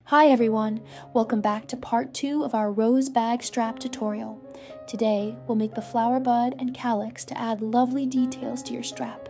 Hi everyone, welcome back to part 2 of our rose bag strap tutorial. Today we'll make the flower bud and calyx to add lovely details to your strap.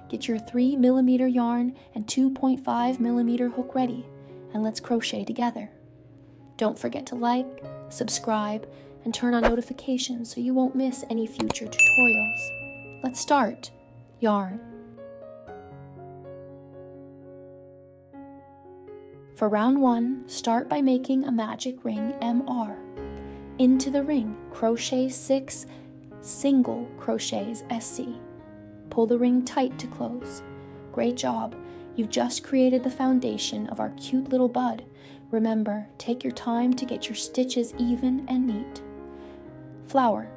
Get your 3mm yarn and 2.5mm hook ready, and let's crochet together. Don't forget to like, subscribe, and turn on notifications so you won't miss any future tutorials. Let's start. Yarn. For round 1, start by making a magic ring MR. Into the ring, crochet 6 single crochets SC. Pull the ring tight to close. Great job! You've just created the foundation of our cute little bud. Remember, take your time to get your stitches even and neat. Flower.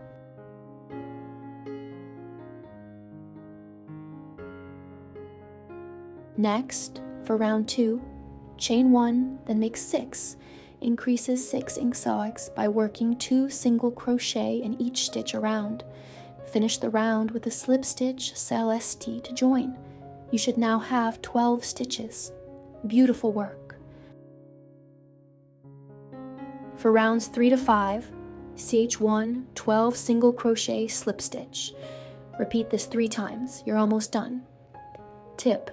Next, for round 2, chain 1, then make 6, increases 6 ink saws by working 2 single crochet in each stitch around. Finish the round with a slip stitch, CLST to join. You should now have 12 stitches. Beautiful work. For rounds 3 to 5, CH1, 12 single crochet slip stitch. Repeat this 3 times, you're almost done. Tip: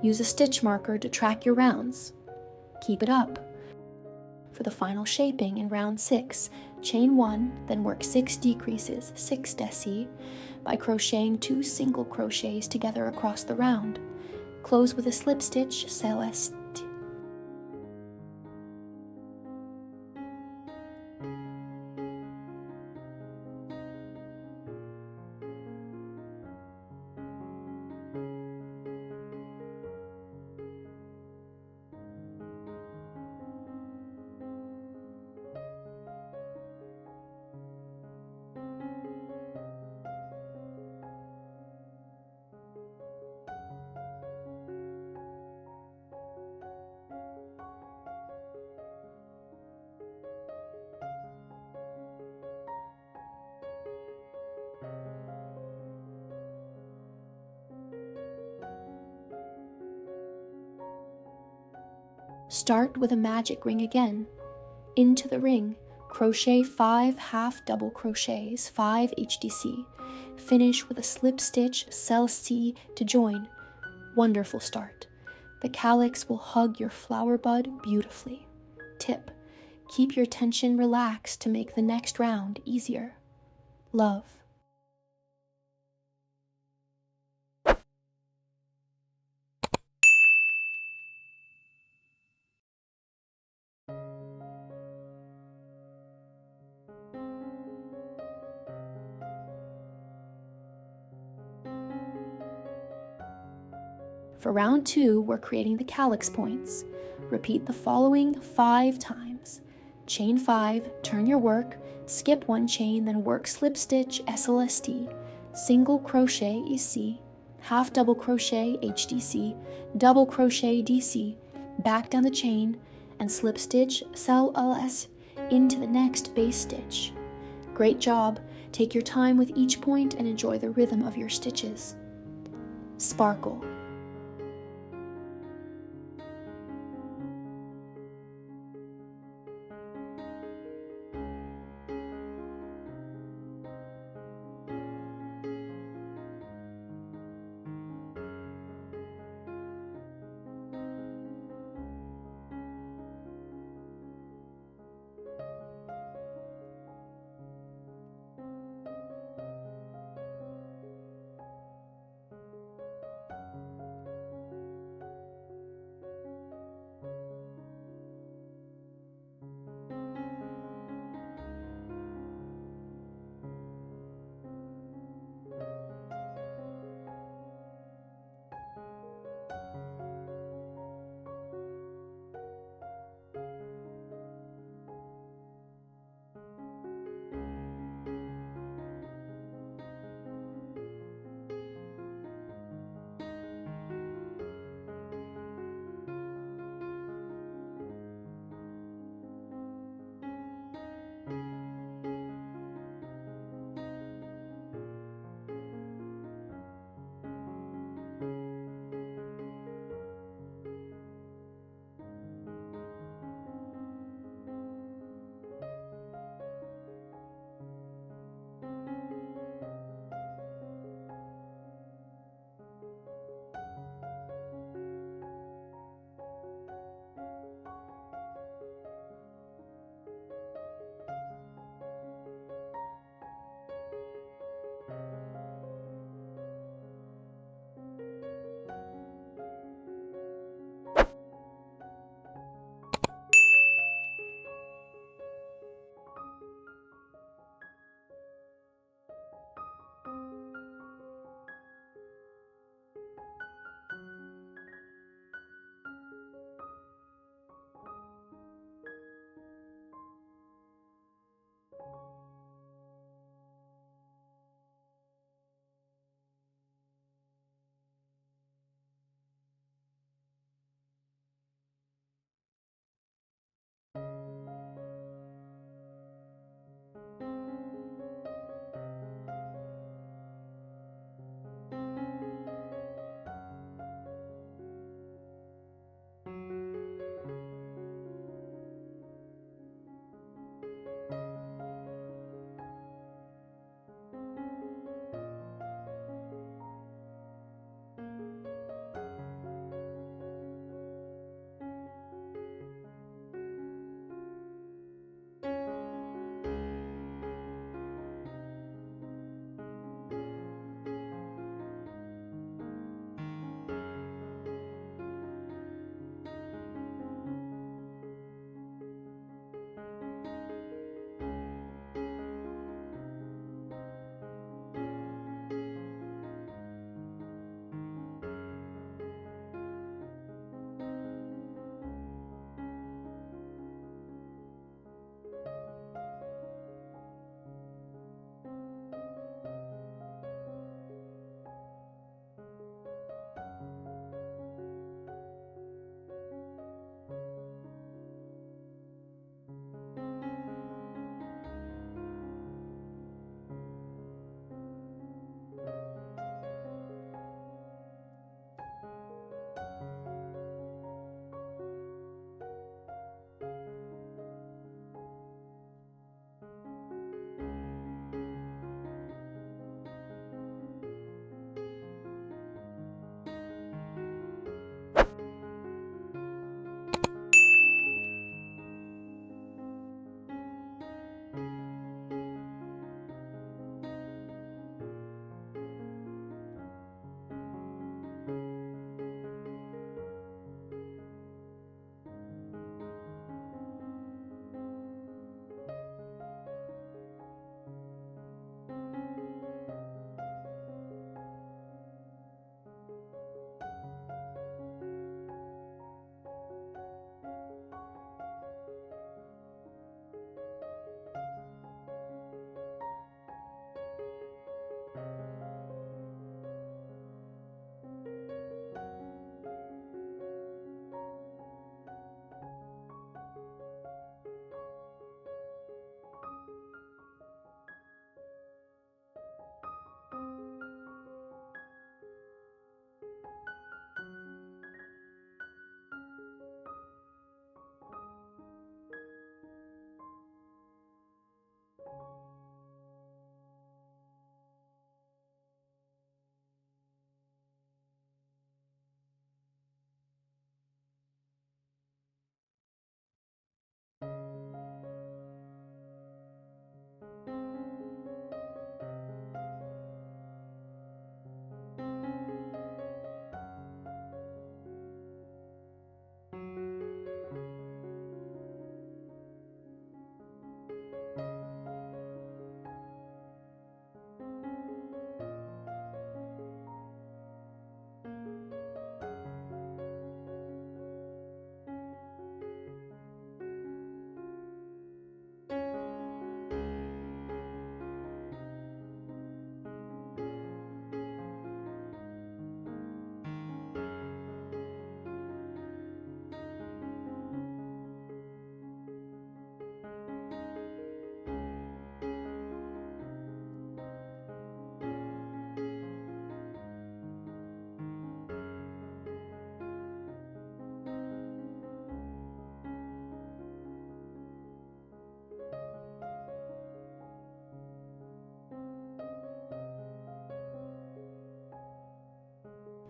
use a stitch marker to track your rounds. Keep it up. For the final shaping in round 6, chain 1, then work 6 decreases, 6 deci, by crocheting 2 single crochets together across the round. Close with a slip stitch, CLST. Start with a magic ring again. Into the ring, crochet 5 half double crochets, 5 HDC. Finish with a slip stitch, CLC to join. Wonderful start. The calyx will hug your flower bud beautifully. Tip: keep your tension relaxed to make the next round easier. Love. For round 2, we're creating the calyx points. Repeat the following 5 times. Chain 5, turn your work, skip 1 chain, then work slip stitch SLST, single crochet EC, half double crochet HDC, double crochet DC, back down the chain, and slip stitch CLS into the next base stitch. Great job! Take your time with each point and enjoy the rhythm of your stitches. Sparkle.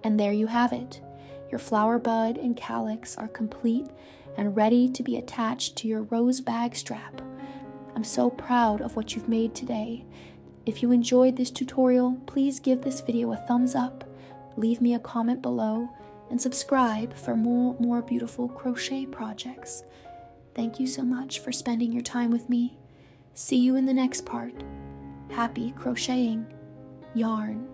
And there you have it. Your flower bud and calyx are complete and ready to be attached to your rose bag strap. I'm so proud of what you've made today. If you enjoyed this tutorial, please give this video a thumbs up, leave me a comment below, and subscribe for more beautiful crochet projects. Thank you so much for spending your time with me. See you in the next part. Happy crocheting. Yarn.